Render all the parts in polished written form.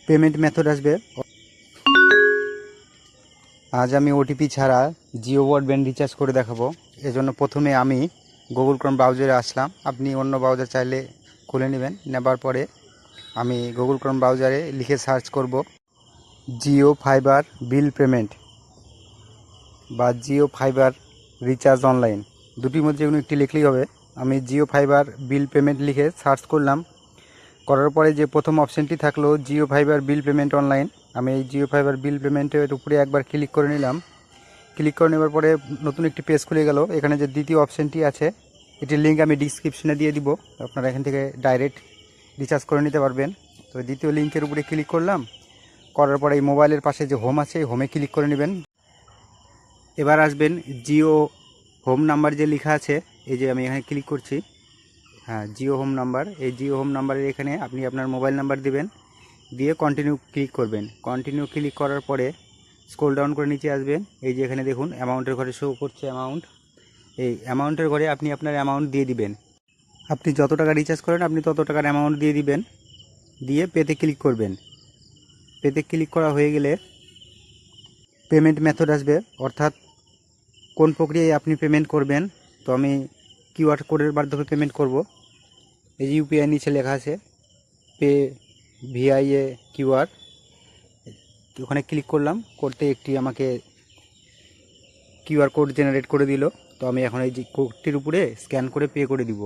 Payment method আসবে। আজ আমি ওটিপি ছাড়া জিও ব্রডব্যান্ড রিচার্জ করে দেখাবো। এজন্য প্রথমে আমি গুগল ক্রোম ব্রাউজারে আসলাম। আপনি অন্য ব্রাউজার চাইলে খুলে নেবেন। নেবার পরে আমি গুগল ক্রোম ব্রাউজারে লিখে সার্চ করব জিও ফাইবার বিল পেমেন্ট বা জিও ফাইবার রিচার্জ অনলাইন, দুটির মধ্যে কোনো একটি লিখলেই হবে। আমি জিও ফাইবার বিল পেমেন্ট লিখে সার্চ করলাম। করার পরে যে প্রথম অপশানটি থাকলো Jio fibre bill payment online, আমি এই জিও ফাইবার বিল পেমেন্টের উপরে একবার ক্লিক করে নিলাম। ক্লিক করে নেবার পরে নতুন একটি পেজ খুলে গেল। এখানে যে দ্বিতীয় অপশানটি আছে এটির লিঙ্ক আমি ডিসক্রিপশনে দিয়ে দিব, আপনারা এখান থেকে ডাইরেক্ট রিচার্জ করে নিতে পারবেন। তো দ্বিতীয় লিঙ্কের উপরে ক্লিক করলাম। করার পরে এই মোবাইলের পাশে যে হোম আছে এই হোমে ক্লিক করে নেবেন। এবার আসবেন জিও হোম নাম্বার যে লেখা আছে, এই যে আমি এখানে ক্লিক করছি। হ্যাঁ, জিও হোম নাম্বার। এই জিও হোম নাম্বারের এখানে আপনি আপনার মোবাইল নাম্বার দিবেন, দিয়ে কন্টিনিউ ক্লিক করবেন। কন্টিনিউ ক্লিক করার পরে স্ক্রল ডাউন করে নিচে আসবেন। এই যে এখানে দেখুন অ্যামাউন্টের ঘরে শো করছে অ্যামাউন্ট। এই অ্যামাউন্টের ঘরে আপনি আপনার অ্যামাউন্ট দিয়ে দিবেন। আপনি যত টাকা রিচার্জ করেন আপনি তত টাকার অ্যামাউন্ট দিয়ে দিবেন, দিয়ে পেতে ক্লিক করবেন। পেতে ক্লিক করা হয়ে গেলে পেমেন্ট মেথড আসবে, অর্থাৎ কোন প্রক্রিয়ায় আপনি পেমেন্ট করবেন। তো আমি কিউআর কোডের মাধ্যমে পেমেন্ট করব। এই যে ইউপিআই নিচে লেখা আছে পে ভিআইএ কিউআর, ওখানে ক্লিক করলাম। করতে একটি আমাকে কিউআর কোড জেনারেট করে দিল। তো আমি এখন এই যে কোডটির উপরে স্ক্যান করে পে করে দিব।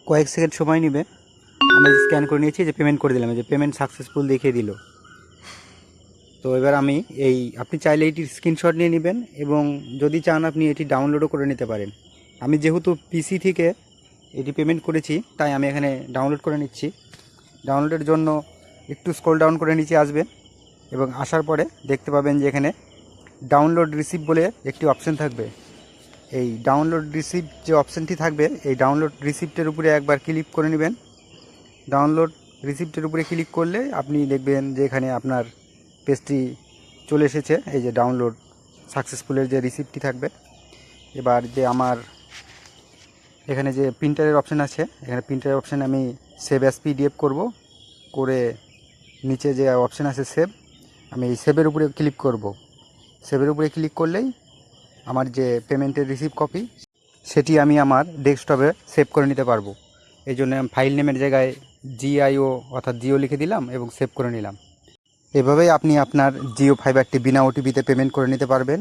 কয়েক সেকেন্ড সময় নেবে। আমি স্ক্যান করে নিয়েছি, যে পেমেন্ট করে দিলাম, যে পেমেন্ট সাকসেসফুল দেখিয়ে দিল। তো এবার আমি আপনি চাইলে এটির স্ক্রিনশট নিয়ে নেবেন এবং যদি চান আপনি এটি ডাউনলোডও করে নিতে পারেন। আমি যেহেতু পিসি থেকে এটি পেমেন্ট করেছি তাই আমি এখানে ডাউনলোড করে নিচ্ছি। ডাউনলোডের জন্য একটু স্ক্রল ডাউন করে নিচে আসবেন এবং আসার পরে দেখতে পাবেন যে এখানে ডাউনলোড রিসিপ্ট বলে একটি অপশান থাকবে। এই ডাউনলোড রিসিপ্ট যে অপশানটি থাকবে, এই ডাউনলোড রিসিপ্টের উপরে একবার ক্লিক করে নেবেন। ডাউনলোড রিসিপ্টের উপরে ক্লিক করলে আপনি দেখবেন যে এখানে আপনার পেজটি চলে এসেছে। এই যে ডাউনলোড সাকসেসফুলের যে রিসিপ্টটি থাকবে। এবার যে আমার এখানে যে প্রিন্টারের অপশান আছে, এখানে প্রিন্টারের অপশানে আমি সেভ অ্যাজ পিডিএফ করব। করে নিচে যে অপশান আছে সেভ, আমি এই সেভের উপরে ক্লিক করব। সেভের উপরে ক্লিক করলেই আমার যে পেমেন্টের রিসিপ্ট কপি সেটি আমি আমার ডেস্কটপে সেভ করে নিতে পারবো। এই জন্য আমি ফাইল নেমের জায়গায় জিআইও অর্থাৎ জিও লিখে দিলাম এবং সেভ করে নিলাম। এভাবেই আপনি আপনার জিও ফাইবারটি বিনা ওটিপিতে পেমেন্ট করে নিতে পারবেন।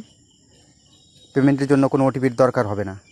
পেমেন্টের জন্য কোনো ওটিপির দরকার হবে না।